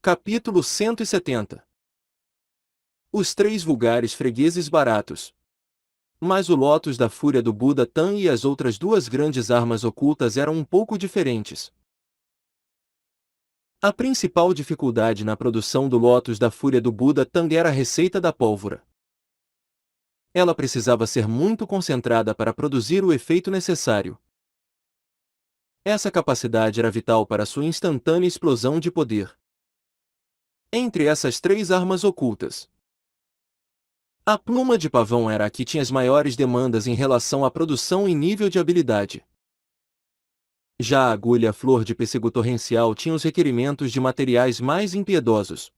Capítulo 170. Os três vulgares fregueses baratos. Mas o Lótus da Fúria do Buda Tan e as outras duas grandes armas ocultas eram um pouco diferentes. A principal dificuldade na produção do Lótus da Fúria do Buda Tan era a receita da pólvora. Ela precisava ser muito concentrada para produzir o efeito necessário. Essa capacidade era vital para sua instantânea explosão de poder. Entre essas três armas ocultas, a pluma de pavão era a que tinha as maiores demandas em relação à produção e nível de habilidade. Já a agulha flor de pêssego torrencial tinha os requerimentos de materiais mais impiedosos.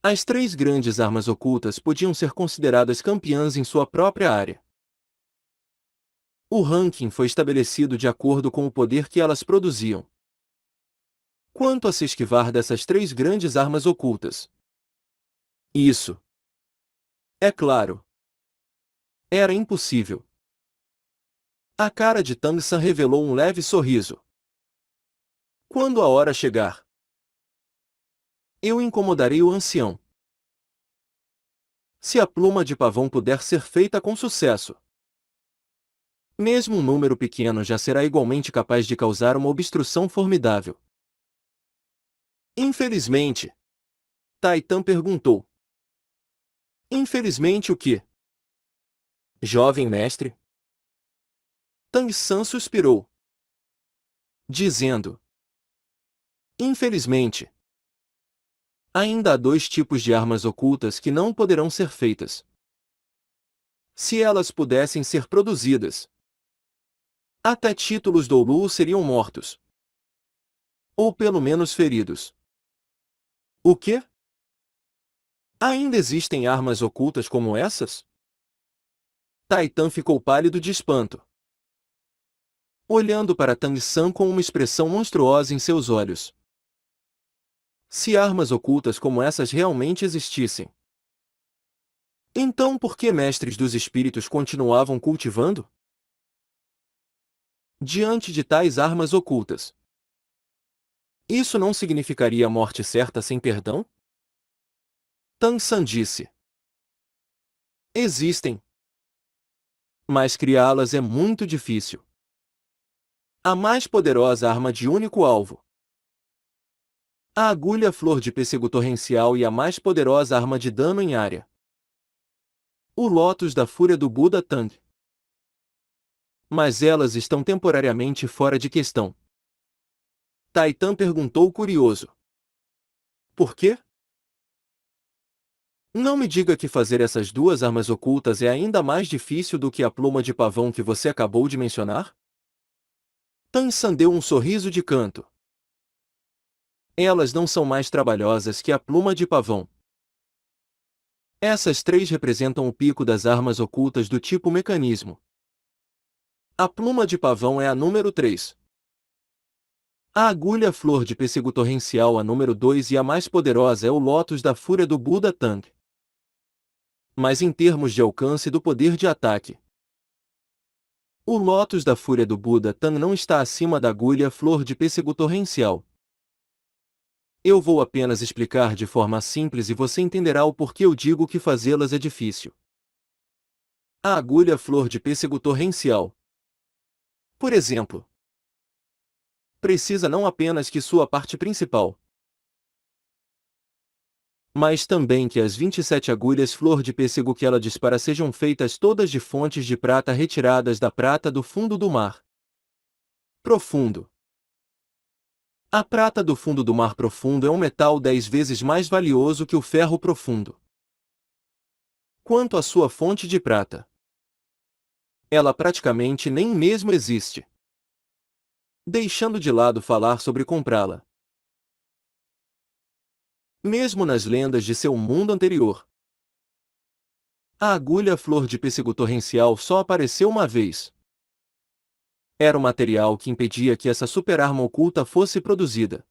As três grandes armas ocultas podiam ser consideradas campeãs em sua própria área. O ranking foi estabelecido de acordo com o poder que elas produziam. Quanto a se esquivar dessas três grandes armas ocultas, isso, é claro, era impossível. A cara de Tang San revelou um leve sorriso. Quando a hora chegar, eu incomodarei o ancião. Se a pluma de pavão puder ser feita com sucesso, mesmo um número pequeno já será igualmente capaz de causar uma obstrução formidável. Infelizmente, Taitan perguntou. Infelizmente o quê? Jovem mestre? Tang San suspirou, dizendo: infelizmente, ainda há dois tipos de armas ocultas que não poderão ser feitas. Se elas pudessem ser produzidas, até títulos do Lu seriam mortos. Ou pelo menos feridos. O quê? Ainda existem armas ocultas como essas? Taitan ficou pálido de espanto, olhando para Tang San com uma expressão monstruosa em seus olhos. Se armas ocultas como essas realmente existissem, então por que mestres dos espíritos continuavam cultivando? Diante de tais armas ocultas, isso não significaria morte certa sem perdão? Tang San disse. Existem, mas criá-las é muito difícil. A mais poderosa arma de único alvo, a agulha flor de pêssego torrencial, e a mais poderosa arma de dano em área, o Lótus da Fúria do Buda Tang. Mas elas estão temporariamente fora de questão. Taitan perguntou curioso. Por quê? Não me diga que fazer essas duas armas ocultas é ainda mais difícil do que a pluma de pavão que você acabou de mencionar? Tang San deu um sorriso de canto. Elas não são mais trabalhosas que a pluma de pavão. Essas três representam o pico das armas ocultas do tipo mecanismo. A pluma de pavão é a número 3. A agulha flor de pêssego torrencial a número 2 e a mais poderosa é o Lótus da Fúria do Buda Tang. Mas em termos de alcance do poder de ataque, o Lótus da Fúria do Buda Tang não está acima da agulha flor de pêssego torrencial. Eu vou apenas explicar de forma simples e você entenderá o porquê eu digo que fazê-las é difícil. A agulha flor de pêssego torrencial, por exemplo, precisa não apenas que sua parte principal, mas também que as 27 agulhas flor de pêssego que ela dispara sejam feitas todas de fontes de prata retiradas da prata do fundo do mar profundo. A prata do fundo do mar profundo é um metal 10 vezes mais valioso que o ferro profundo. Quanto à sua fonte de prata, ela praticamente nem mesmo existe. Deixando de lado falar sobre comprá-la. Mesmo nas lendas de seu mundo anterior, a agulha flor de pêssego torrencial só apareceu uma vez. Era o material que impedia que essa super-arma oculta fosse produzida.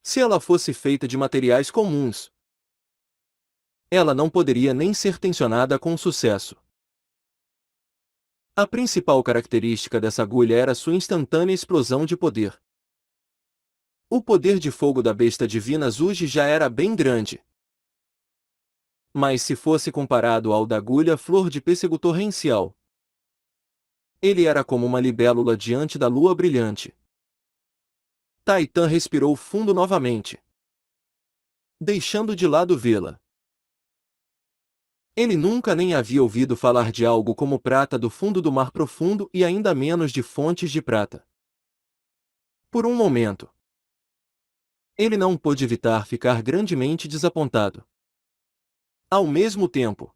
Se ela fosse feita de materiais comuns, ela não poderia nem ser tensionada com sucesso. A principal característica dessa agulha era sua instantânea explosão de poder. O poder de fogo da besta divina Zuji já era bem grande. Mas se fosse comparado ao da agulha flor de pêssego torrencial, ele era como uma libélula diante da lua brilhante. Taitan respirou fundo novamente, deixando de lado vê-la. Ele nunca nem havia ouvido falar de algo como prata do fundo do mar profundo e ainda menos de fontes de prata. Por um momento, ele não pôde evitar ficar grandemente desapontado. Ao mesmo tempo,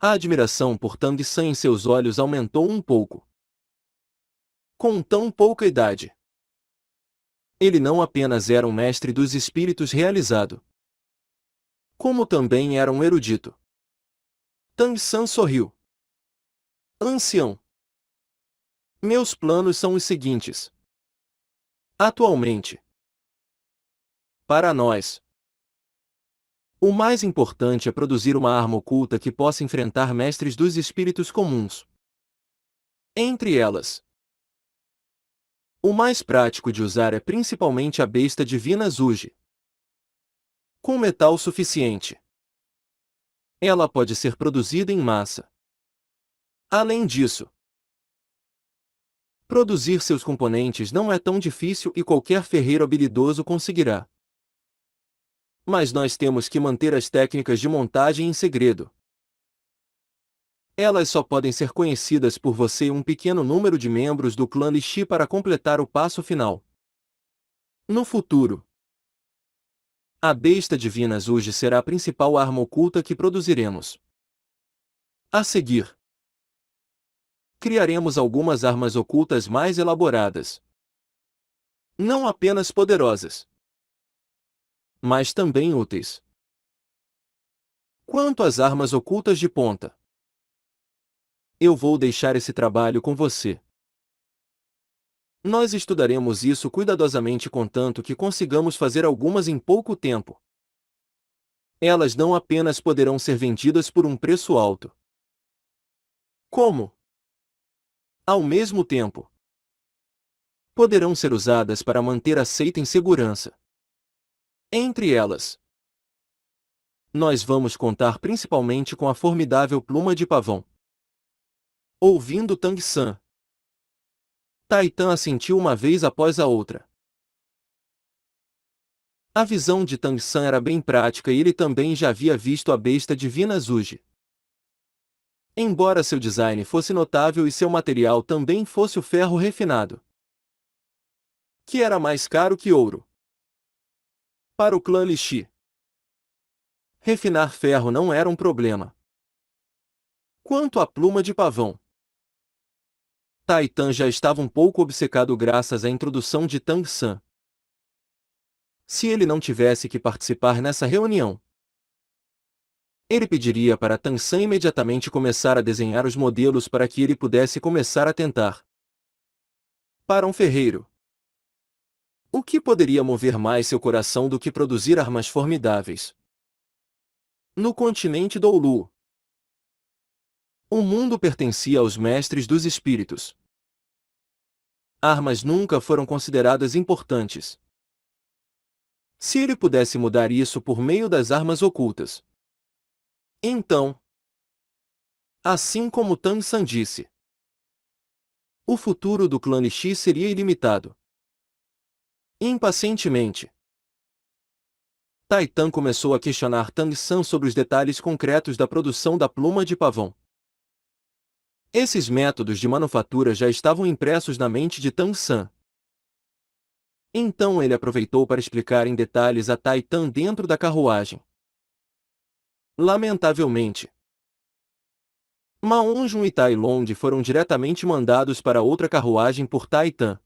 a admiração por Tang San em seus olhos aumentou um pouco. Com tão pouca idade, ele não apenas era um mestre dos espíritos realizado, como também era um erudito. Tang San sorriu. Ancião, meus planos são os seguintes. Atualmente, para nós, o mais importante é produzir uma arma oculta que possa enfrentar mestres dos espíritos comuns. Entre elas, o mais prático de usar é principalmente a besta divina Zuji. Com metal suficiente, ela pode ser produzida em massa. Além disso, produzir seus componentes não é tão difícil e qualquer ferreiro habilidoso conseguirá. Mas nós temos que manter as técnicas de montagem em segredo. Elas só podem ser conhecidas por você e um pequeno número de membros do clã Lixi para completar o passo final. No futuro, a besta divina Zuji será a principal arma oculta que produziremos. A seguir, criaremos algumas armas ocultas mais elaboradas. Não apenas poderosas, mas também úteis. Quanto às armas ocultas de ponta, eu vou deixar esse trabalho com você. Nós estudaremos isso cuidadosamente contanto que consigamos fazer algumas em pouco tempo. Elas não apenas poderão ser vendidas por um preço alto, como, ao mesmo tempo, poderão ser usadas para manter a seita em segurança. Entre elas, nós vamos contar principalmente com a formidável pluma de pavão. Ouvindo Tang San, Taitan assentiu uma vez após a outra. A visão de Tang San era bem prática e ele também já havia visto a besta divina Zuji. Embora seu design fosse notável e seu material também fosse o ferro refinado, que era mais caro que ouro. Para o clã Lixi, refinar ferro não era um problema. Quanto à pluma de pavão, Taitan já estava um pouco obcecado graças à introdução de Tang San. Se ele não tivesse que participar nessa reunião, ele pediria para Tang San imediatamente começar a desenhar os modelos para que ele pudesse começar a tentar. Para um ferreiro, o que poderia mover mais seu coração do que produzir armas formidáveis? No continente Doulu, o mundo pertencia aos mestres dos espíritos. Armas nunca foram consideradas importantes. Se ele pudesse mudar isso por meio das armas ocultas, então, assim como Tang San disse, o futuro do clã Lixi seria ilimitado. Impacientemente, Taitan começou a questionar Tang San sobre os detalhes concretos da produção da pluma de pavão. Esses métodos de manufatura já estavam impressos na mente de Tang San. Então ele aproveitou para explicar em detalhes a Taitan dentro da carruagem. Lamentavelmente, Ma Onjun e Tai Long foram diretamente mandados para outra carruagem por Taitan,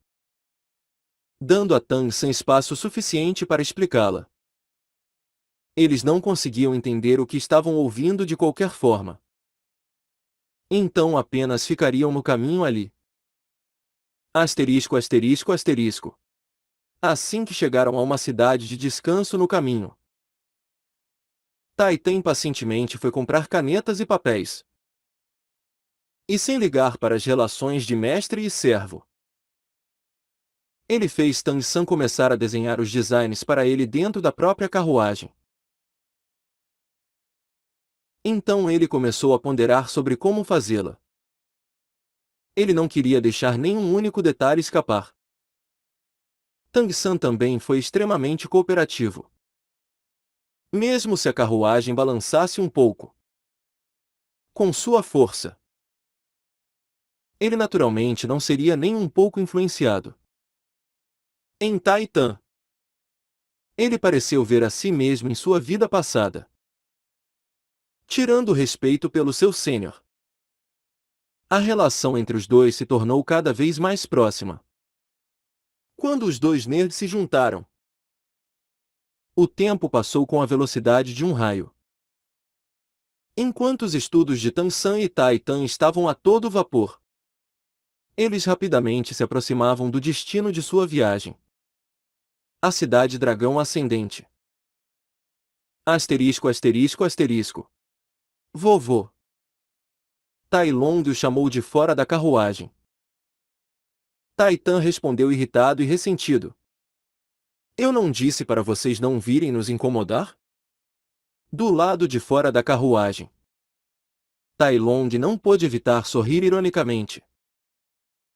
dando a Tang San espaço suficiente para explicá-la. Eles não conseguiam entender o que estavam ouvindo de qualquer forma. Então apenas ficariam no caminho ali. Asterisco, asterisco, asterisco. Assim que chegaram a uma cidade de descanso no caminho, Taitan impacientemente foi comprar canetas e papéis. E sem ligar para as relações de mestre e servo, Ele fez Tang San começar a desenhar os designs para ele dentro da própria carruagem. Então ele começou a ponderar sobre como fazê-la. Ele não queria deixar nenhum único detalhe escapar. Tang San também foi extremamente cooperativo. Mesmo se a carruagem balançasse um pouco, com sua força, ele naturalmente não seria nem um pouco influenciado. Em Taitan, ele pareceu ver a si mesmo em sua vida passada, tirando o respeito pelo seu sênior. A relação entre os dois se tornou cada vez mais próxima. Quando os dois nerds se juntaram, o tempo passou com a velocidade de um raio. Enquanto os estudos de Tang San e Taitan estavam a todo vapor, eles rapidamente se aproximavam do destino de sua viagem. A cidade Dragão Ascendente. Asterisco, asterisco, asterisco. Vovô. Tai Long o chamou de fora da carruagem. Taitan respondeu irritado e ressentido. Eu não disse para vocês não virem nos incomodar? Do lado de fora da carruagem, Tai Long não pôde evitar sorrir ironicamente.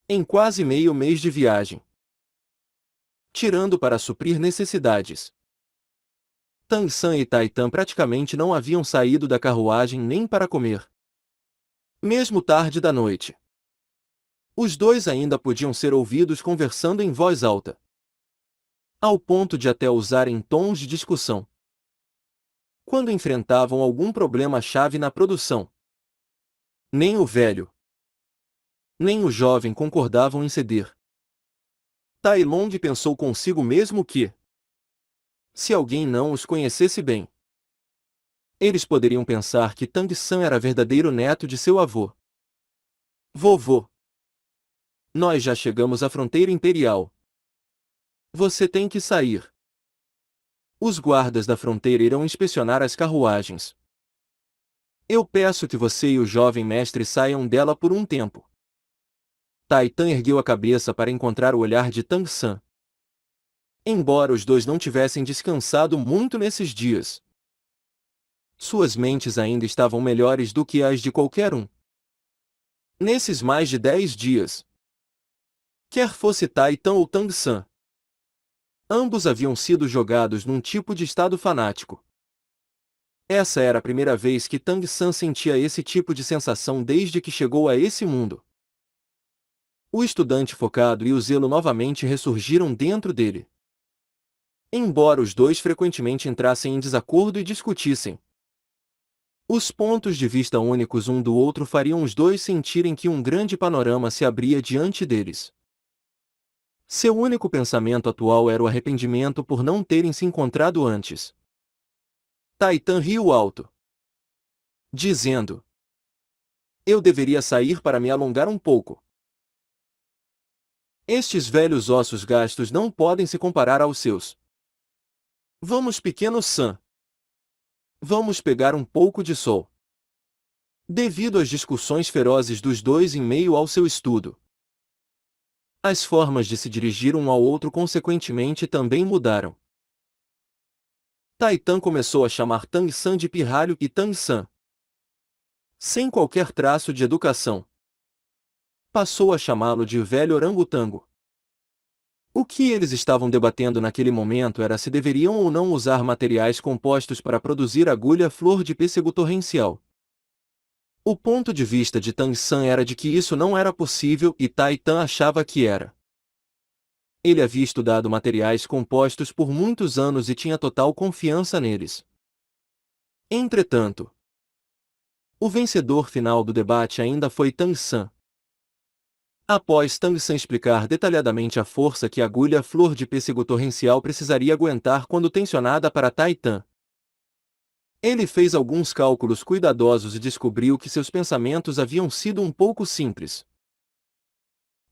Em quase meio mês de viagem, tirando para suprir necessidades, Tang San e Taitan praticamente não haviam saído da carruagem nem para comer. Mesmo tarde da noite, os dois ainda podiam ser ouvidos conversando em voz alta, ao ponto de até usarem tons de discussão quando enfrentavam algum problema-chave na produção. Nem o velho, nem o jovem concordavam em ceder. Tai Long pensou consigo mesmo que, se alguém não os conhecesse bem, eles poderiam pensar que Tang San era verdadeiro neto de seu avô. Vovô, nós já chegamos à fronteira imperial. Você tem que sair. Os guardas da fronteira irão inspecionar as carruagens. Eu peço que você e o jovem mestre saiam dela por um tempo. Taitan ergueu a cabeça para encontrar o olhar de Tang San. Embora os dois não tivessem descansado muito nesses dias, suas mentes ainda estavam melhores do que as de qualquer um. Nesses mais de 10 dias, quer fosse Taitan ou Tang San, ambos haviam sido jogados num tipo de estado fanático. Essa era a primeira vez que Tang San sentia esse tipo de sensação desde que chegou a esse mundo. O estudante focado e o zelo novamente ressurgiram dentro dele. Embora os dois frequentemente entrassem em desacordo e discutissem, os pontos de vista únicos um do outro fariam os dois sentirem que um grande panorama se abria diante deles. Seu único pensamento atual era o arrependimento por não terem se encontrado antes. Taitan riu alto, dizendo: eu deveria sair para me alongar um pouco. Estes velhos ossos gastos não podem se comparar aos seus. Vamos, pequeno San. Vamos pegar um pouco de sol. Devido às discussões ferozes dos dois em meio ao seu estudo, as formas de se dirigir um ao outro consequentemente também mudaram. Taitan começou a chamar Tang San de pirralho e Tang San, sem qualquer traço de educação, passou a chamá-lo de velho orangotango. O que eles estavam debatendo naquele momento era se deveriam ou não usar materiais compostos para produzir agulha flor de pêssego torrencial. O ponto de vista de Tang San era de que isso não era possível e Taitan achava que era. Ele havia estudado materiais compostos por muitos anos e tinha total confiança neles. Entretanto, o vencedor final do debate ainda foi Tang San. Após Tang San explicar detalhadamente a força que a agulha flor de pêssego torrencial precisaria aguentar quando tensionada para Taitan, ele fez alguns cálculos cuidadosos e descobriu que seus pensamentos haviam sido um pouco simples.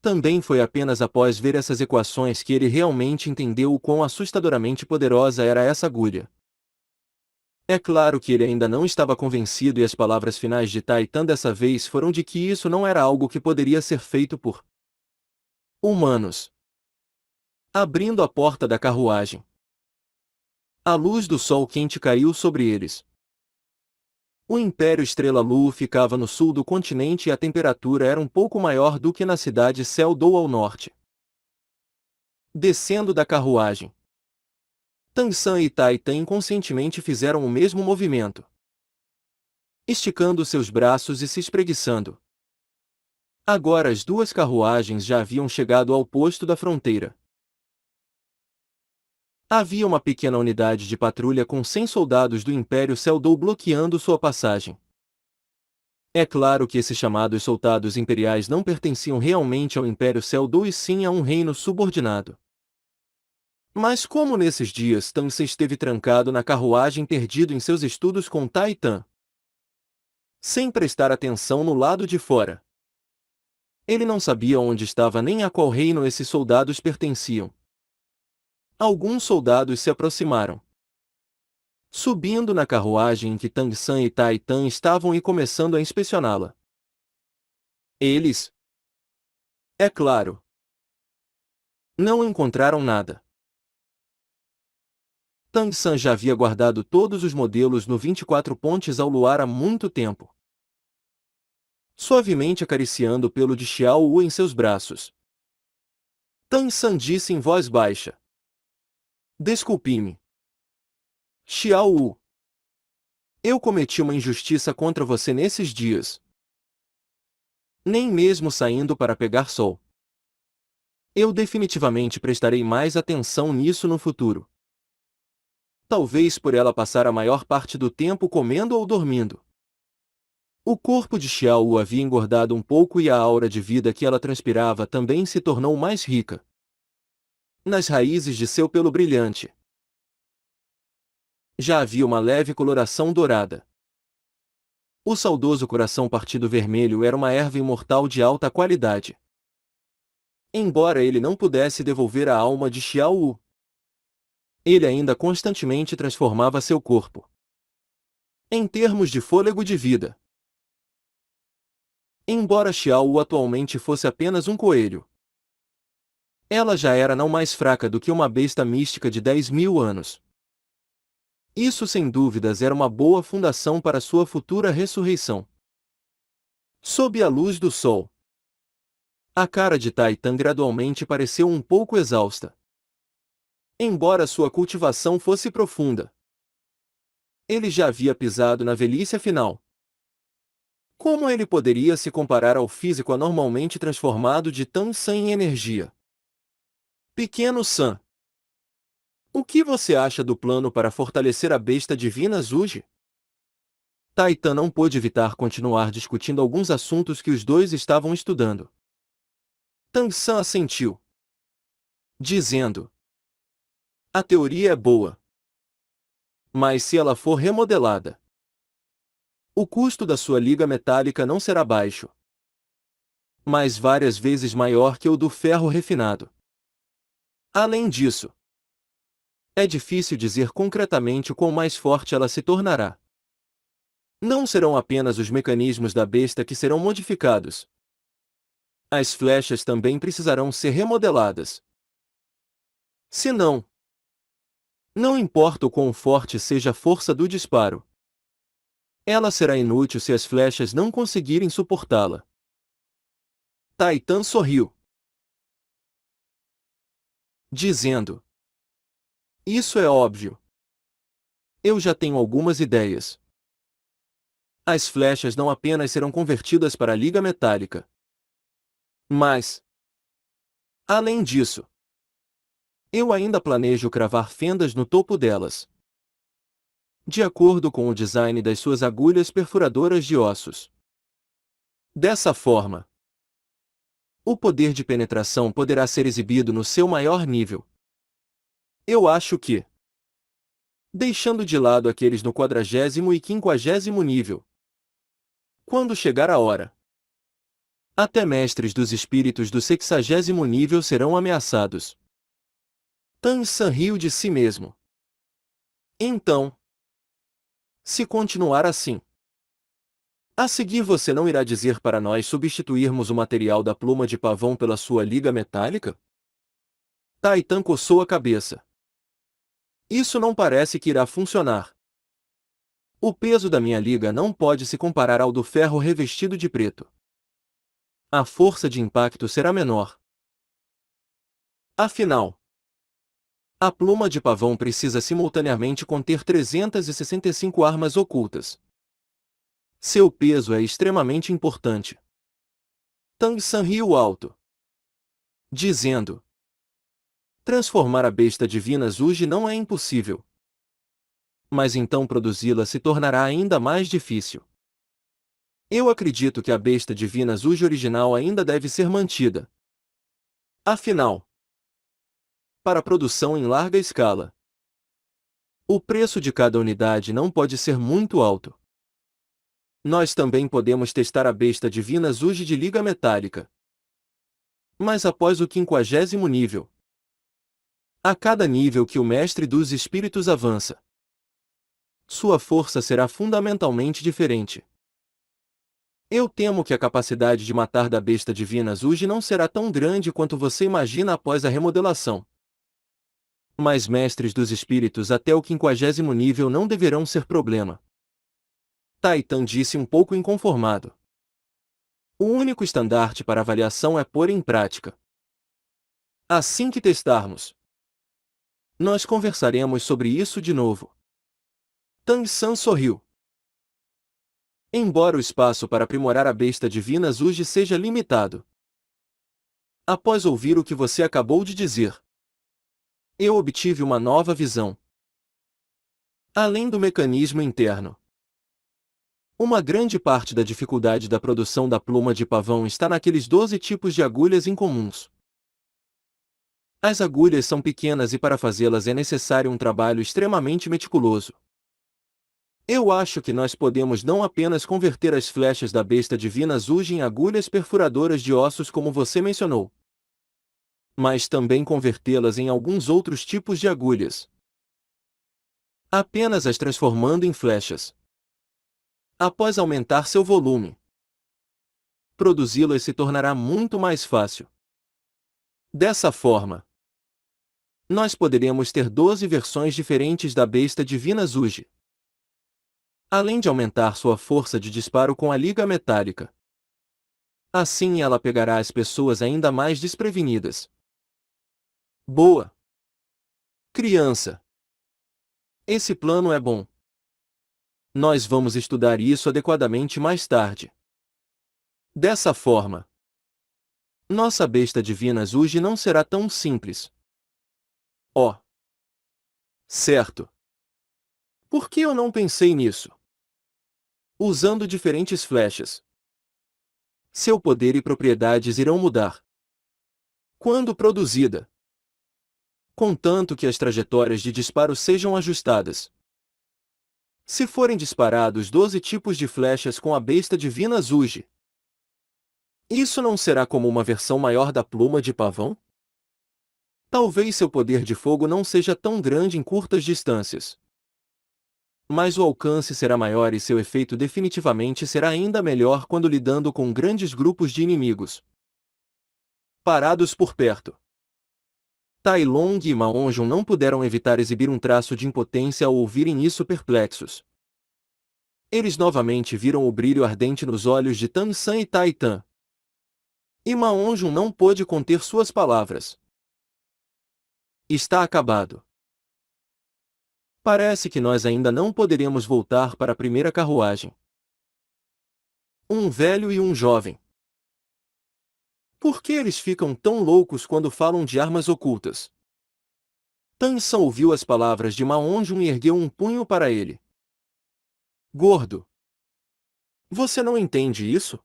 Também foi apenas após ver essas equações que ele realmente entendeu o quão assustadoramente poderosa era essa agulha. É claro que ele ainda não estava convencido e as palavras finais de Taitan dessa vez foram de que isso não era algo que poderia ser feito por humanos. abrindo a porta da carruagem. A luz do sol quente caiu sobre eles. O Império Estrela Lu ficava no sul do continente e a temperatura era um pouco maior do que na cidade Seldou ao norte. Descendo da carruagem, Tang San e Tai Tan inconscientemente fizeram o mesmo movimento, esticando seus braços e se espreguiçando. Agora as duas carruagens já haviam chegado ao posto da fronteira. Havia uma pequena unidade de patrulha com 100 soldados do Império Seldou bloqueando sua passagem. É claro que esses chamados soldados imperiais não pertenciam realmente ao Império Seldou e sim a um reino subordinado. Mas como nesses dias Tang Se esteve trancado na carruagem perdido em seus estudos com Tai Tan, sem prestar atenção no lado de fora, ele não sabia onde estava nem a qual reino esses soldados pertenciam. Alguns soldados se aproximaram, subindo na carruagem em que Tang San e Tai Tan estavam e começando a inspecioná-la. Eles, é claro, não encontraram nada. Tang San já havia guardado todos os modelos no 24 pontes ao luar há muito tempo, suavemente acariciando o pelo de Xiao Wu em seus braços. Tang San disse em voz baixa: Desculpe-me, Xiao Wu. Eu cometi uma injustiça contra você nesses dias. Nem mesmo saindo para pegar sol. Eu definitivamente prestarei mais atenção nisso no futuro. Talvez por ela passar a maior parte do tempo comendo ou dormindo. O corpo de Xiao Wu havia engordado um pouco e a aura de vida que ela transpirava também se tornou mais rica. Nas raízes de seu pelo brilhante, já havia uma leve coloração dourada. O saudoso coração partido vermelho era uma erva imortal de alta qualidade. Embora ele não pudesse devolver a alma de Xiao Wu, ele ainda constantemente transformava seu corpo em termos de fôlego de vida. Embora Xiao Wu atualmente fosse apenas um coelho, ela já era não mais fraca do que uma besta mística de 10.000 anos. Isso sem dúvidas era uma boa fundação para sua futura ressurreição. Sob a luz do sol, a cara de Tai Tan gradualmente pareceu um pouco exausta. Embora sua cultivação fosse profunda, ele já havia pisado na velhice final. Como ele poderia se comparar ao físico anormalmente transformado de Tang San em energia? Pequeno San, o que você acha do plano para fortalecer a besta divina Zuji? Tai Tan não pôde evitar continuar discutindo alguns assuntos que os dois estavam estudando. Tang San assentiu, dizendo: a teoria é boa. Mas se ela for remodelada, o custo da sua liga metálica não será baixo, mas várias vezes maior que o do ferro refinado. Além disso, é difícil dizer concretamente quão mais forte ela se tornará. Não serão apenas os mecanismos da besta que serão modificados. As flechas também precisarão ser remodeladas. Se não, não importa o quão forte seja a força do disparo, ela será inútil se as flechas não conseguirem suportá-la. Tai Tan sorriu, dizendo: isso é óbvio. Eu já tenho algumas ideias. As flechas não apenas serão convertidas para a liga metálica, mas, além disso, eu ainda planejo cravar fendas no topo delas, de acordo com o design das suas agulhas perfuradoras de ossos. Dessa forma, o poder de penetração poderá ser exibido no seu maior nível. Eu acho que, deixando de lado aqueles no 40º e 50º nível, quando chegar a hora, até mestres dos espíritos do 60º nível serão ameaçados. Tang San riu de si mesmo. Então, se continuar assim, a seguir você não irá dizer para nós substituirmos o material da pluma de pavão pela sua liga metálica? Taitan coçou a cabeça. Isso não parece que irá funcionar. O peso da minha liga não pode se comparar ao do ferro revestido de preto. A força de impacto será menor. Afinal, a pluma de pavão precisa simultaneamente conter 365 armas ocultas. Seu peso é extremamente importante. Tang San riu alto, dizendo: transformar a besta divina Zuji não é impossível. Mas então produzi-la se tornará ainda mais difícil. Eu acredito que a besta divina Zuji original ainda deve ser mantida. Afinal, para produção em larga escala, o preço de cada unidade não pode ser muito alto. Nós também podemos testar a besta divina Zuji de liga metálica. Mas após o 50º nível. A cada nível que o mestre dos espíritos avança, sua força será fundamentalmente diferente. Eu temo que a capacidade de matar da besta divina Zuji não será tão grande quanto você imagina após a remodelação. Mas mestres dos espíritos até o 50º nível não deverão ser problema. Taitan disse um pouco inconformado. O único estandarte para avaliação é pôr em prática. Assim que testarmos, nós conversaremos sobre isso de novo. Tang San sorriu. Embora o espaço para aprimorar a besta divina Zuji seja limitado. Após ouvir o que você acabou de dizer, eu obtive uma nova visão. Além do mecanismo interno, uma grande parte da dificuldade da produção da pluma de pavão está naqueles 12 tipos de agulhas incomuns. As agulhas são pequenas e para fazê-las é necessário um trabalho extremamente meticuloso. Eu acho que nós podemos não apenas converter as flechas da besta divina Zuji em agulhas perfuradoras de ossos como você mencionou, mas também convertê-las em alguns outros tipos de agulhas, apenas as transformando em flechas. Após aumentar seu volume, produzi-las se tornará muito mais fácil. Dessa forma, nós poderemos ter 12 versões diferentes da besta divina Zuji, além de aumentar sua força de disparo com a liga metálica. Assim ela pegará as pessoas ainda mais desprevenidas. Boa, criança. Esse plano é bom. Nós vamos estudar isso adequadamente mais tarde. Dessa forma, nossa besta divina Zuji não será tão simples. Oh, certo. Por que eu não pensei nisso? Usando diferentes flechas, seu poder e propriedades irão mudar quando produzida, contanto que as trajetórias de disparo sejam ajustadas. Se forem disparados 12 tipos de flechas com a besta divina Zuji, isso não será como uma versão maior da pluma de pavão? Talvez seu poder de fogo não seja tão grande em curtas distâncias, mas o alcance será maior e seu efeito definitivamente será ainda melhor quando lidando com grandes grupos de inimigos parados por perto. Tai Long e Ma Onjun não puderam evitar exibir um traço de impotência ao ouvirem isso perplexos. Eles novamente viram o brilho ardente nos olhos de Tang San e Taitan. E Ma Onjun não pôde conter suas palavras. Está acabado. Parece que nós ainda não poderemos voltar para a primeira carruagem. Um velho e um jovem. Por que eles ficam tão loucos quando falam de armas ocultas? Tang San ouviu as palavras de Ma Onjun e ergueu um punho para ele. Gordo. Você não entende isso?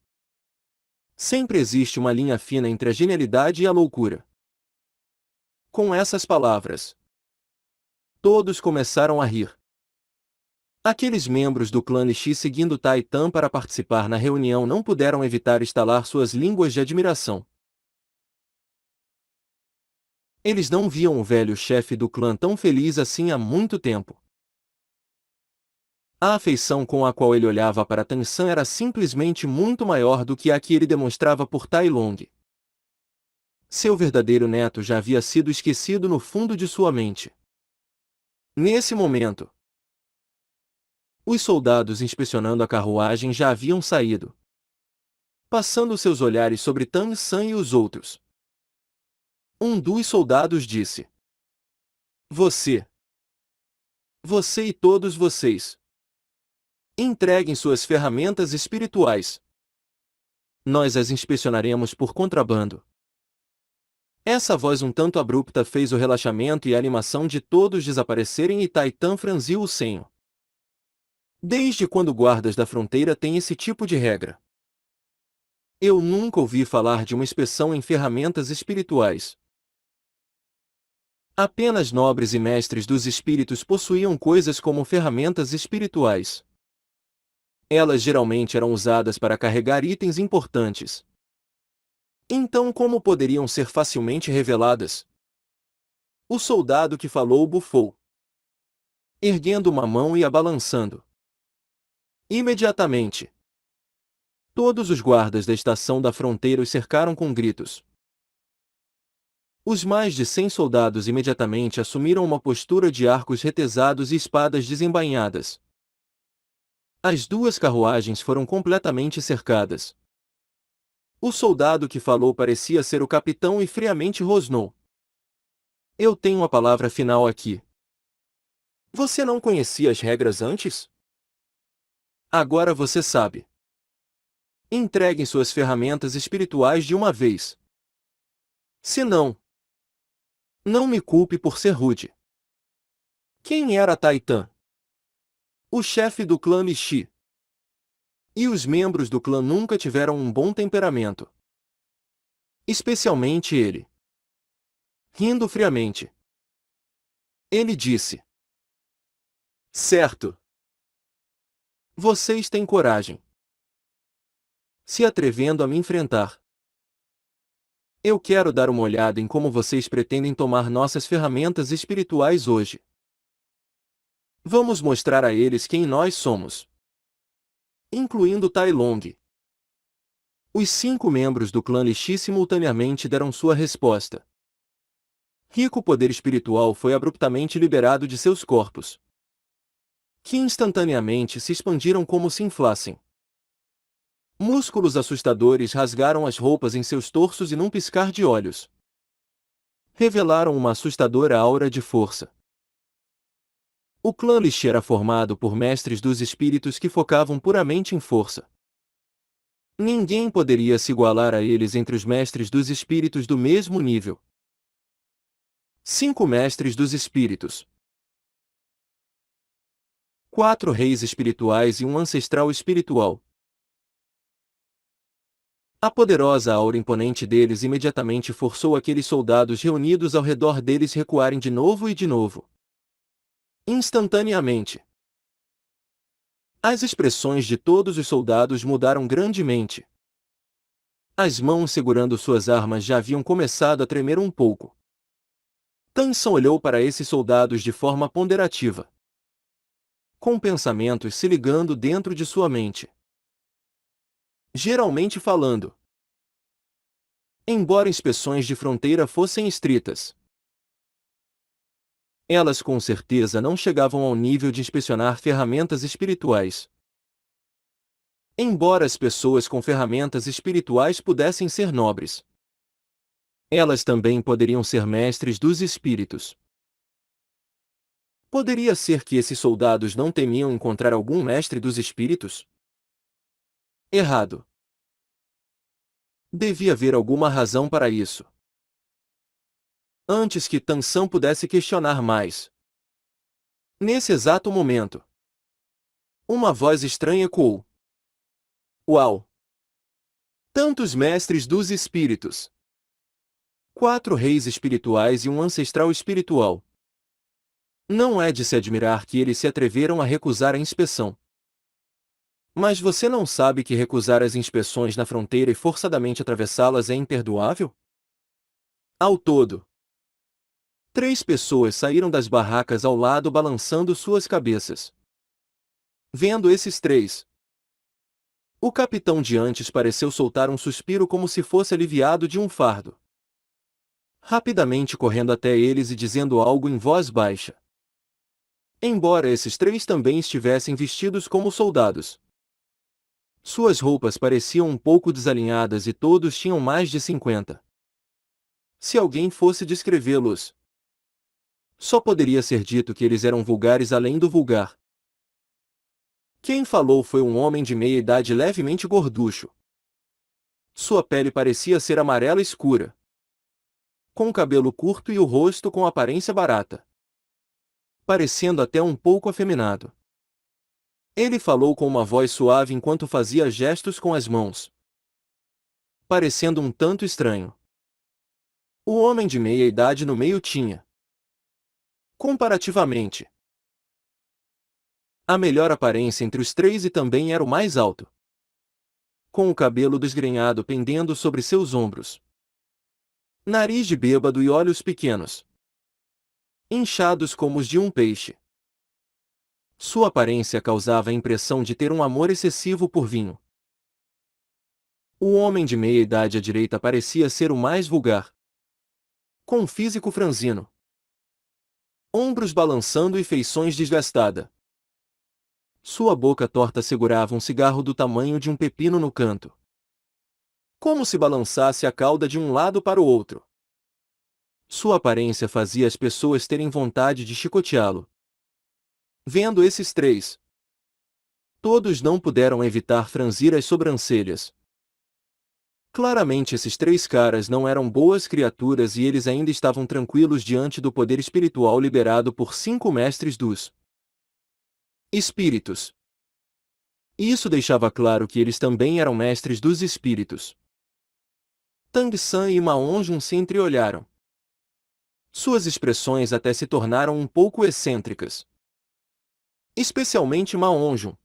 Sempre existe uma linha fina entre a genialidade e a loucura. Com essas palavras, todos começaram a rir. Aqueles membros do clã Nishi seguindo Taitan para participar na reunião não puderam evitar estalar suas línguas de admiração. Eles não viam o velho chefe do clã tão feliz assim há muito tempo. A afeição com a qual ele olhava para Tang San era simplesmente muito maior do que a que ele demonstrava por Tai Long. Seu verdadeiro neto já havia sido esquecido no fundo de sua mente. Nesse momento, os soldados inspecionando a carruagem já haviam saído, passando seus olhares sobre Tang San e os outros. Um dos soldados disse: Você e todos vocês, entreguem suas ferramentas espirituais. Nós as inspecionaremos por contrabando. Essa voz um tanto abrupta fez o relaxamento e a animação de todos desaparecerem e Taitan franziu o senho. Desde quando guardas da fronteira têm esse tipo de regra? Eu nunca ouvi falar de uma inspeção em ferramentas espirituais. Apenas nobres e mestres dos espíritos possuíam coisas como ferramentas espirituais. Elas geralmente eram usadas para carregar itens importantes. Então como poderiam ser facilmente reveladas? O soldado que falou bufou, erguendo uma mão e a balançando. Imediatamente, todos os guardas da estação da fronteira os cercaram com gritos. Os mais de 100 soldados imediatamente assumiram uma postura de arcos retesados e espadas desembainhadas. As duas carruagens foram completamente cercadas. O soldado que falou parecia ser o capitão e friamente rosnou. Eu tenho a palavra final aqui. Você não conhecia as regras antes? Agora você sabe. Entreguem suas ferramentas espirituais de uma vez. Se não, não me culpe por ser rude. Quem era Taitan? O chefe do clã Lishi. E os membros do clã nunca tiveram um bom temperamento. Especialmente ele. Rindo friamente, ele disse: Certo. Vocês têm coragem. Se atrevendo a me enfrentar. Eu quero dar uma olhada em como vocês pretendem tomar nossas ferramentas espirituais hoje. Vamos mostrar a eles quem nós somos. Incluindo Tai Long. Os 5 membros do clã Lishi simultaneamente deram sua resposta. Rico poder espiritual foi abruptamente liberado de seus corpos, que instantaneamente se expandiram como se inflassem. Músculos assustadores rasgaram as roupas em seus torsos e num piscar de olhos revelaram uma assustadora aura de força. O clã Lishi era formado por mestres dos espíritos que focavam puramente em força. Ninguém poderia se igualar a eles entre os mestres dos espíritos do mesmo nível. 5 mestres dos espíritos, 4 reis espirituais e um ancestral espiritual. A poderosa aura imponente deles imediatamente forçou aqueles soldados reunidos ao redor deles recuarem de novo e de novo. Instantaneamente, as expressões de todos os soldados mudaram grandemente. As mãos segurando suas armas já haviam começado a tremer um pouco. Tanson olhou para esses soldados de forma ponderativa, com pensamentos se ligando dentro de sua mente. Geralmente falando, embora inspeções de fronteira fossem estritas, elas com certeza não chegavam ao nível de inspecionar ferramentas espirituais. Embora as pessoas com ferramentas espirituais pudessem ser nobres, elas também poderiam ser mestres dos espíritos. Poderia ser que esses soldados não temiam encontrar algum mestre dos espíritos? Errado. Devia haver alguma razão para isso. Antes que Tansan pudesse questionar mais. Nesse exato momento, uma voz estranha ecoou. Uau! Tantos mestres dos espíritos! 4 reis espirituais e um ancestral espiritual. Não é de se admirar que eles se atreveram a recusar a inspeção. Mas você não sabe que recusar as inspeções na fronteira e forçadamente atravessá-las é imperdoável? Ao todo, 3 pessoas saíram das barracas ao lado balançando suas cabeças. Vendo esses 3, o capitão de antes pareceu soltar um suspiro como se fosse aliviado de um fardo. rapidamente correndo até eles e dizendo algo em voz baixa. Embora esses três também estivessem vestidos como soldados, suas roupas pareciam um pouco desalinhadas e todos tinham mais de 50. Se alguém fosse descrevê-los, só poderia ser dito que eles eram vulgares além do vulgar. Quem falou foi um homem de meia idade levemente gorducho. Sua pele parecia ser amarela escura, com o cabelo curto e o rosto com aparência barata, parecendo até um pouco afeminado. Ele falou com uma voz suave enquanto fazia gestos com as mãos, parecendo um tanto estranho. O homem de meia idade no meio tinha, comparativamente, a melhor aparência entre os três e também era o mais alto, com o cabelo desgrenhado pendendo sobre seus ombros, nariz de bêbado e olhos pequenos, inchados como os de um peixe. Sua aparência causava a impressão de ter um amor excessivo por vinho. O homem de meia idade à direita parecia ser o mais vulgar, com um físico franzino, ombros balançando e feições desgastada. Sua boca torta segurava um cigarro do tamanho de um pepino no canto, como se balançasse a cauda de um lado para o outro. Sua aparência fazia as pessoas terem vontade de chicoteá-lo. Vendo esses três, todos não puderam evitar franzir as sobrancelhas. Claramente esses três caras não eram boas criaturas e eles ainda estavam tranquilos diante do poder espiritual liberado por 5 mestres dos espíritos. Isso deixava claro que eles também eram mestres dos espíritos. Tang San e Maon Jun se entreolharam. Suas expressões até se tornaram um pouco excêntricas. Especialmente Maon Jun,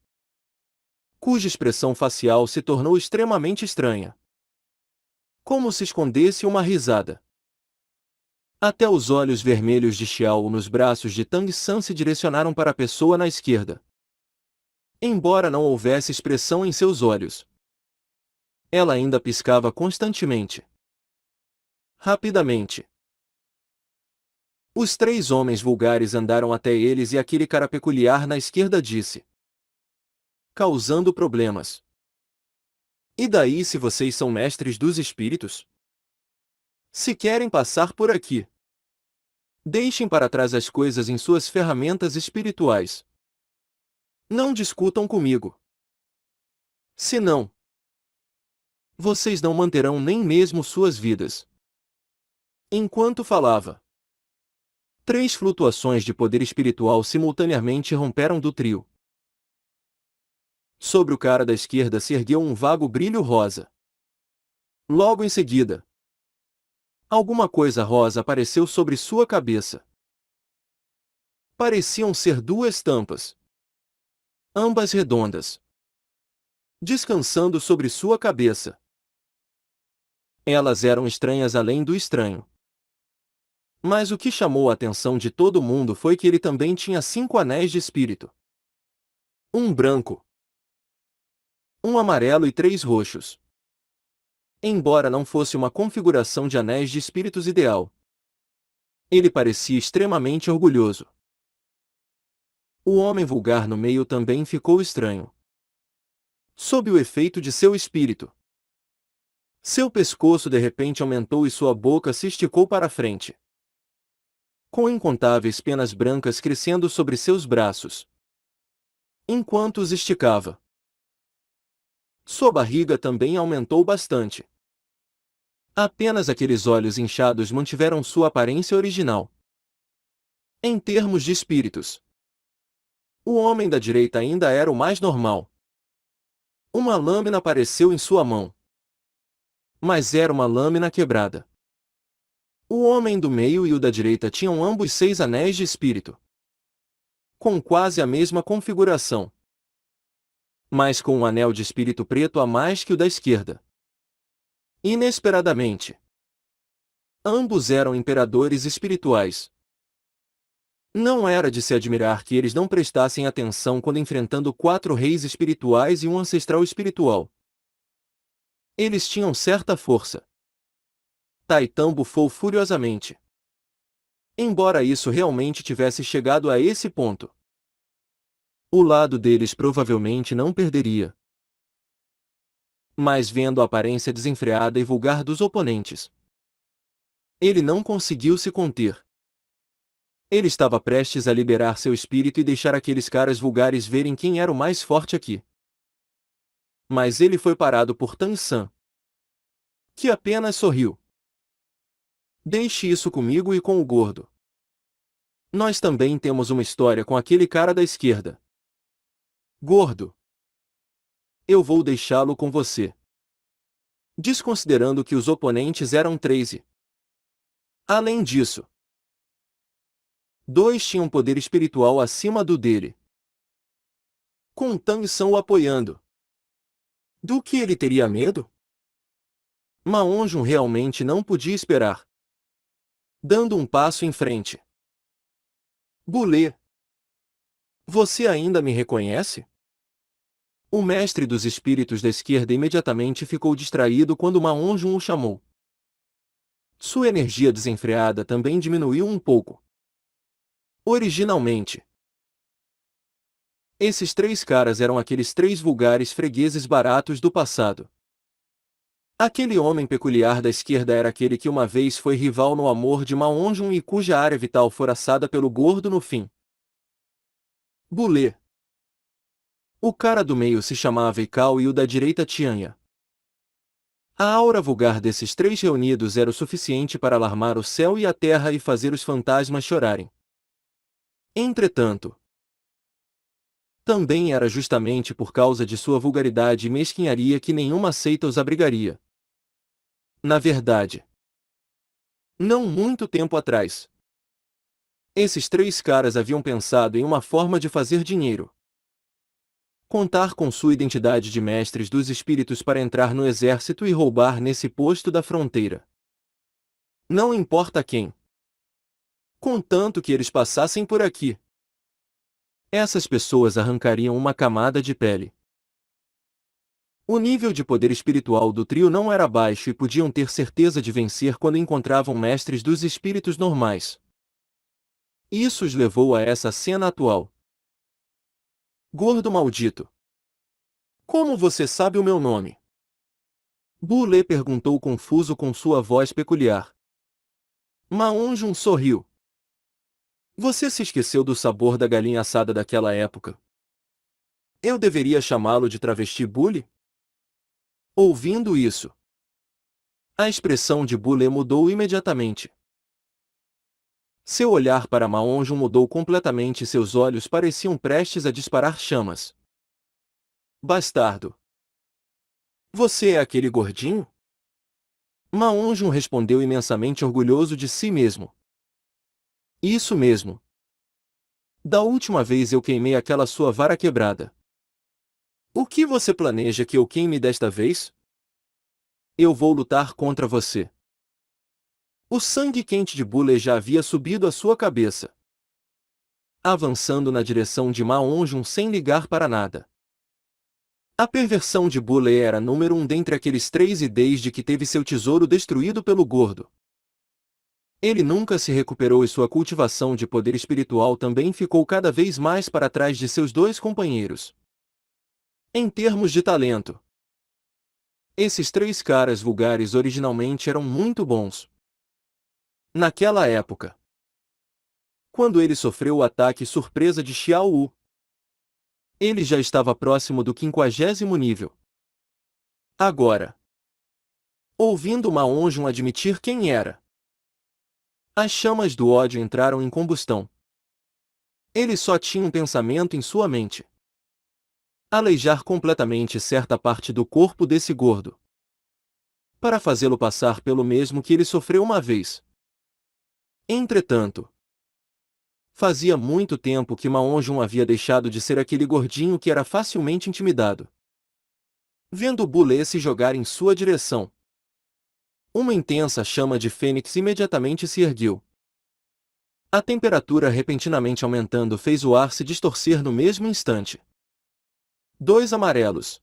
cuja expressão facial se tornou extremamente estranha, como se escondesse uma risada. Até os olhos vermelhos de Xiao nos braços de Tang San se direcionaram para a pessoa na esquerda. Embora não houvesse expressão em seus olhos, ela ainda piscava constantemente. Rapidamente, os 3 homens vulgares andaram até eles e aquele cara peculiar na esquerda disse, causando problemas: "E daí se vocês são mestres dos espíritos? Se querem passar por aqui, deixem para trás as coisas em suas ferramentas espirituais. Não discutam comigo. Senão, vocês não manterão nem mesmo suas vidas." Enquanto falava, 3 flutuações de poder espiritual simultaneamente romperam do trio. Sobre o cara da esquerda se ergueu um vago brilho rosa. Logo em seguida, alguma coisa rosa apareceu sobre sua cabeça. Pareciam ser 2 tampas, ambas redondas, descansando sobre sua cabeça. Elas eram estranhas além do estranho. Mas o que chamou a atenção de todo mundo foi que ele também tinha 5 anéis de espírito. Um branco, um amarelo e 3 roxos. Embora não fosse uma configuração de anéis de espíritos ideal, ele parecia extremamente orgulhoso. O homem vulgar no meio também ficou estranho. Sob o efeito de seu espírito, seu pescoço de repente aumentou e sua boca se esticou para a frente, com incontáveis penas brancas crescendo sobre seus braços. Enquanto os esticava, sua barriga também aumentou bastante. Apenas aqueles olhos inchados mantiveram sua aparência original. Em termos de espíritos, o homem da direita ainda era o mais normal. Uma lâmina apareceu em sua mão, mas era uma lâmina quebrada. O homem do meio e o da direita tinham ambos 6 anéis de espírito, com quase a mesma configuração, mas com um anel de espírito preto a mais que o da esquerda. Inesperadamente, ambos eram imperadores espirituais. Não era de se admirar que eles não prestassem atenção quando enfrentando 4 reis espirituais e um ancestral espiritual. Eles tinham certa força. Taitan bufou furiosamente. Embora isso realmente tivesse chegado a esse ponto, o lado deles provavelmente não perderia. Mas vendo a aparência desenfreada e vulgar dos oponentes, ele não conseguiu se conter. Ele estava prestes a liberar seu espírito e deixar aqueles caras vulgares verem quem era o mais forte aqui. Mas ele foi parado por Tan San, que apenas sorriu. Deixe isso comigo e com o gordo. Nós também temos uma história com aquele cara da esquerda. Gordo. Eu vou deixá-lo com você. Desconsiderando que os oponentes eram 13. Além disso, 2 tinham poder espiritual acima do dele, com Tan San o apoiando. Do que ele teria medo? Ma Onjun realmente não podia esperar. Dando um passo em frente. Bulê. Você ainda me reconhece? O mestre dos espíritos da esquerda imediatamente ficou distraído quando Ma Onjun o chamou. Sua energia desenfreada também diminuiu um pouco. Originalmente, esses 3 caras eram aqueles 3 vulgares fregueses baratos do passado. Aquele homem peculiar da esquerda era aquele que uma vez foi rival no amor de Ma Onjun e cuja área vital fora assada pelo gordo no fim. Bulê. O cara do meio se chamava Ikao e o da direita Tianya. A aura vulgar desses 3 reunidos era o suficiente para alarmar o céu e a terra e fazer os fantasmas chorarem. Entretanto, também era justamente por causa de sua vulgaridade e mesquinharia que nenhuma seita os abrigaria. Na verdade, não muito tempo atrás, esses 3 caras haviam pensado em uma forma de fazer dinheiro. Contar com sua identidade de mestres dos espíritos para entrar no exército e roubar nesse posto da fronteira. Não importa quem. Contanto que eles passassem por aqui, essas pessoas arrancariam uma camada de pele. O nível de poder espiritual do trio não era baixo e podiam ter certeza de vencer quando encontravam mestres dos espíritos normais. Isso os levou a essa cena atual. Gordo maldito. Como você sabe o meu nome? Bulê perguntou confuso com sua voz peculiar. Ma Onjun sorriu. Você se esqueceu do sabor da galinha assada daquela época? Eu deveria chamá-lo de travesti Bulê? Ouvindo isso, a expressão de Bulê mudou imediatamente. Seu olhar para Ma Onjun mudou completamente e seus olhos pareciam prestes a disparar chamas. Bastardo! Você é aquele gordinho? Ma Onjun respondeu imensamente orgulhoso de si mesmo. Isso mesmo. Da última vez eu queimei aquela sua vara quebrada. O que você planeja que eu queime desta vez? Eu vou lutar contra você. O sangue quente de Bulê já havia subido à sua cabeça, avançando na direção de Ma Onjun sem ligar para nada. A perversão de Bulê era número 1 dentre aqueles 3 e desde que teve seu tesouro destruído pelo gordo, ele nunca se recuperou e sua cultivação de poder espiritual também ficou cada vez mais para trás de seus 2 companheiros. Em termos de talento, esses 3 caras vulgares originalmente eram muito bons. Naquela época, quando ele sofreu o ataque surpresa de Xiao Wu, ele já estava próximo do 50º nível. Agora, ouvindo Ma Onjun admitir quem era, as chamas do ódio entraram em combustão. Ele só tinha um pensamento em sua mente: aleijar completamente certa parte do corpo desse gordo, para fazê-lo passar pelo mesmo que ele sofreu uma vez. Entretanto, fazia muito tempo que Ma Onjun havia deixado de ser aquele gordinho que era facilmente intimidado. Vendo Bulê se jogar em sua direção, uma intensa chama de fênix imediatamente se ergueu. A temperatura repentinamente aumentando fez o ar se distorcer no mesmo instante. 2 amarelos,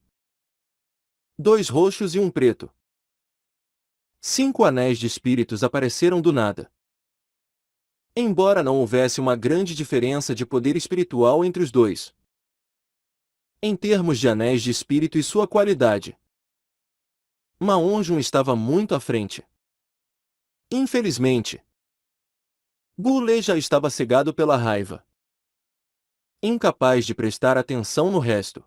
2 roxos e um preto. 5 anéis de espíritos apareceram do nada. Embora não houvesse uma grande diferença de poder espiritual entre os dois, em termos de anéis de espírito e sua qualidade, Maonjum estava muito à frente. Infelizmente, Bule já estava cegado pela raiva, incapaz de prestar atenção no resto.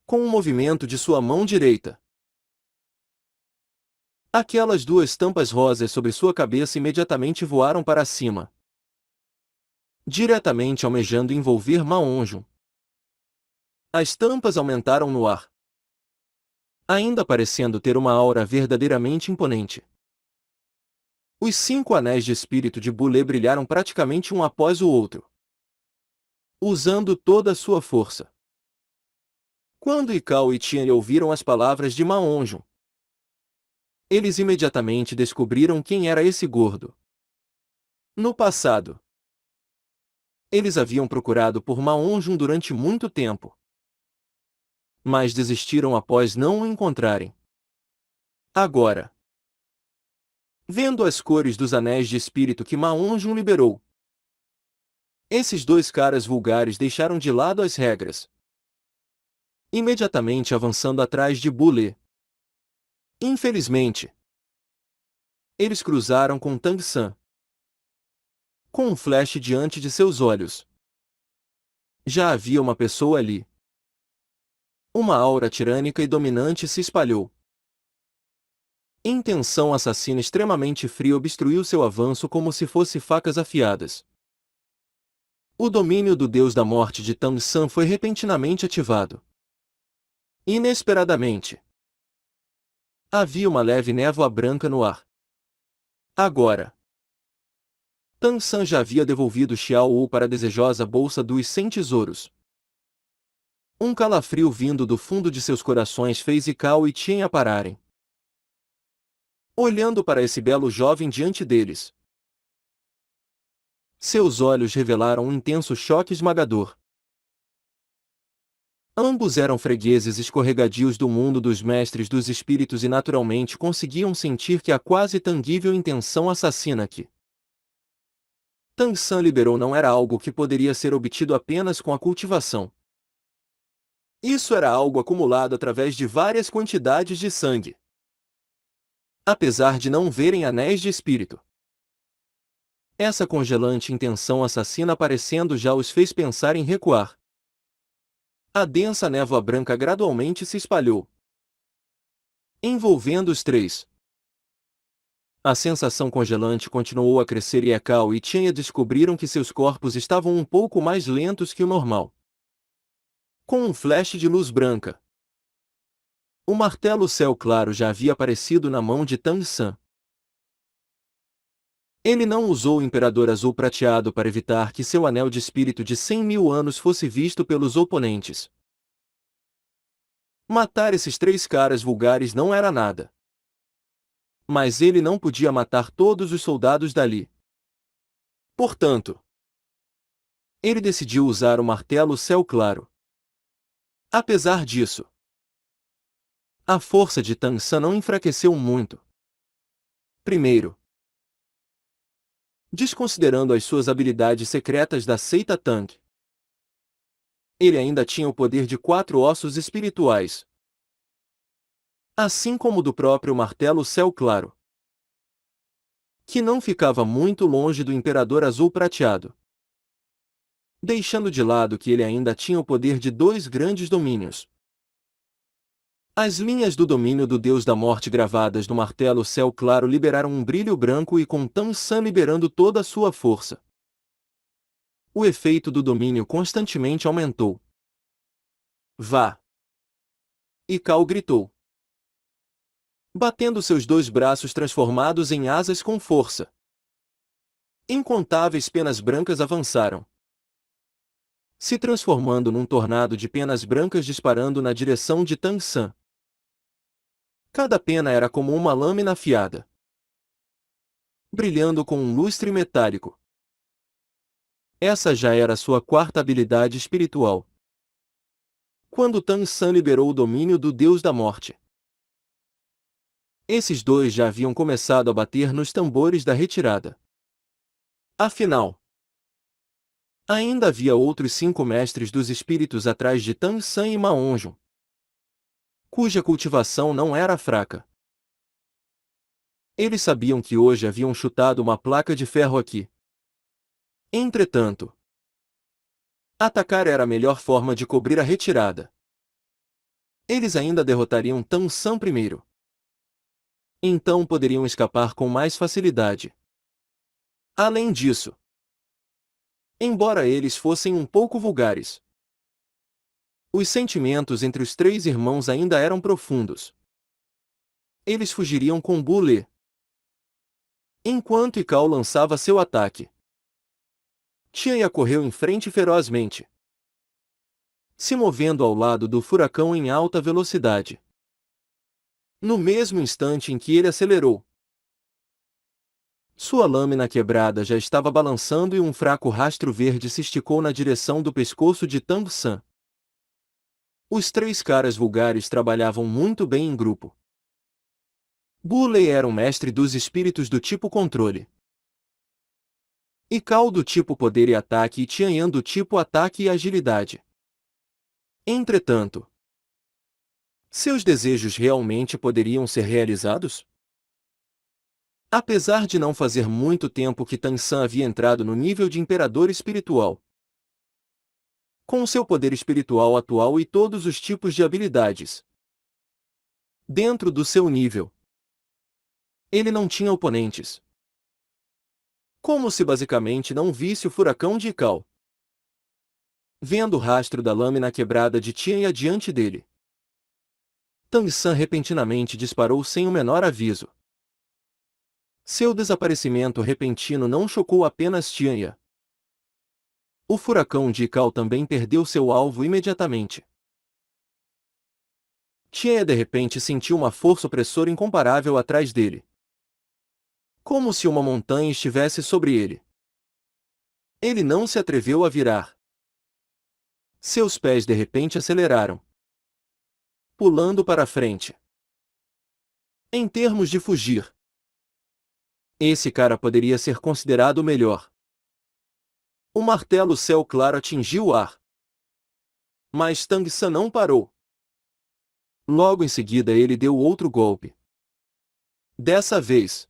Com um movimento de sua mão direita, aquelas duas tampas rosas sobre sua cabeça imediatamente voaram para cima, diretamente almejando envolver Maonjum. As tampas aumentaram no ar, ainda parecendo ter uma aura verdadeiramente imponente. Os 5 anéis de espírito de Bule brilharam praticamente um após o outro, usando toda a sua força. Quando Ikao e Tian ouviram as palavras de Maonjum, eles imediatamente descobriram quem era esse gordo. No passado, eles haviam procurado por Maonjum durante muito tempo, mas desistiram após não o encontrarem. Agora, vendo as cores dos anéis de espírito que Maonjum liberou, esses dois caras vulgares deixaram de lado as regras, imediatamente avançando atrás de Bule. Infelizmente, eles cruzaram com Tang San, com um flash diante de seus olhos. Já havia uma pessoa ali. Uma aura tirânica e dominante se espalhou. Intenção assassina extremamente fria obstruiu seu avanço como se fosse facas afiadas. O domínio do Deus da Morte de Tang San foi repentinamente ativado. Inesperadamente, havia uma leve névoa branca no ar. Agora, Tang San já havia devolvido Xiao Wu para a desejosa bolsa dos 100 tesouros. Um calafrio vindo do fundo de seus corações fez Ikao e Tian pararem, olhando para esse belo jovem diante deles. Seus olhos revelaram um intenso choque esmagador. Ambos eram fregueses escorregadios do mundo dos mestres dos espíritos e naturalmente conseguiam sentir que a quase tangível intenção assassina que Tang San liberou não era algo que poderia ser obtido apenas com a cultivação. Isso era algo acumulado através de várias quantidades de sangue. Apesar de não verem anéis de espírito, essa congelante intenção assassina aparecendo já os fez pensar em recuar. A densa névoa branca gradualmente se espalhou, envolvendo os três. A sensação congelante continuou a crescer e Ekao e Tian descobriram que seus corpos estavam um pouco mais lentos que o normal. Com um flash de luz branca, o martelo céu claro já havia aparecido na mão de Tang San. Ele não usou o Imperador Azul Prateado para evitar que seu anel de espírito de 100.000 anos fosse visto pelos oponentes. Matar esses 3 caras vulgares não era nada. Mas ele não podia matar todos os soldados dali. Portanto, ele decidiu usar o martelo céu claro. Apesar disso, a força de Tang San não enfraqueceu muito. Primeiro, desconsiderando as suas habilidades secretas da seita Tang, ele ainda tinha o poder de 4 ossos espirituais, assim como do próprio martelo céu claro, que não ficava muito longe do Imperador Azul Prateado. Deixando de lado que ele ainda tinha o poder de 2 grandes domínios. As linhas do domínio do Deus da Morte gravadas no martelo céu claro liberaram um brilho branco e com Tang San liberando toda a sua força. O efeito do domínio constantemente aumentou. Vá! Ikao gritou, batendo seus 2 braços transformados em asas com força. Incontáveis penas brancas avançaram, se transformando num tornado de penas brancas disparando na direção de Tang San. Cada pena era como uma lâmina afiada, brilhando com um lustre metálico. Essa já era sua 4ª habilidade espiritual. Quando Tang San liberou o domínio do Deus da Morte, Esses dois já haviam começado a bater nos tambores da retirada. Afinal, ainda havia outros 5 mestres dos espíritos atrás de Tang San e Ma Onjun, cuja cultivação não era fraca. Eles sabiam que hoje haviam chutado uma placa de ferro aqui. Entretanto, atacar era a melhor forma de cobrir a retirada. Eles ainda derrotariam Tang San primeiro. Então poderiam escapar com mais facilidade. Além disso, embora eles fossem um pouco vulgares, os sentimentos entre os 3 irmãos ainda eram profundos. Eles fugiriam com Bule, enquanto Ikao lançava seu ataque. Tianya correu em frente ferozmente, se movendo ao lado do furacão em alta velocidade. No mesmo instante em que ele acelerou, sua lâmina quebrada já estava balançando e um fraco rastro verde se esticou na direção do pescoço de Tang San. Os 3 caras vulgares trabalhavam muito bem em grupo. Buley era um mestre dos espíritos do tipo controle, Ikao do tipo poder e ataque e Tianyan do tipo ataque e agilidade. Entretanto, seus desejos realmente poderiam ser realizados? Apesar de não fazer muito tempo que Tang San havia entrado no nível de imperador espiritual, com seu poder espiritual atual e todos os tipos de habilidades dentro do seu nível, ele não tinha oponentes. Como se basicamente não visse o furacão de Ikao. Vendo o rastro da lâmina quebrada de Tianya diante dele, Tang San repentinamente disparou sem o menor aviso. Seu desaparecimento repentino não chocou apenas Tianya. O furacão de Ikao também perdeu seu alvo imediatamente. Tianya de repente sentiu uma força opressora incomparável atrás dele, como se uma montanha estivesse sobre ele. Ele não se atreveu a virar. Seus pés de repente aceleraram, pulando para a frente. Em termos de fugir, esse cara poderia ser considerado o melhor. O martelo céu claro atingiu o ar, mas Tang San não parou. Logo em seguida ele deu outro golpe. Dessa vez,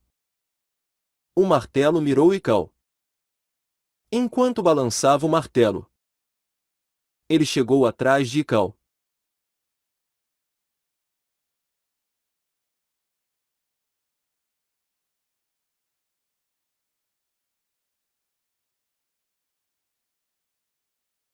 o martelo mirou Ikao. Enquanto balançava o martelo, ele chegou atrás de Ikao,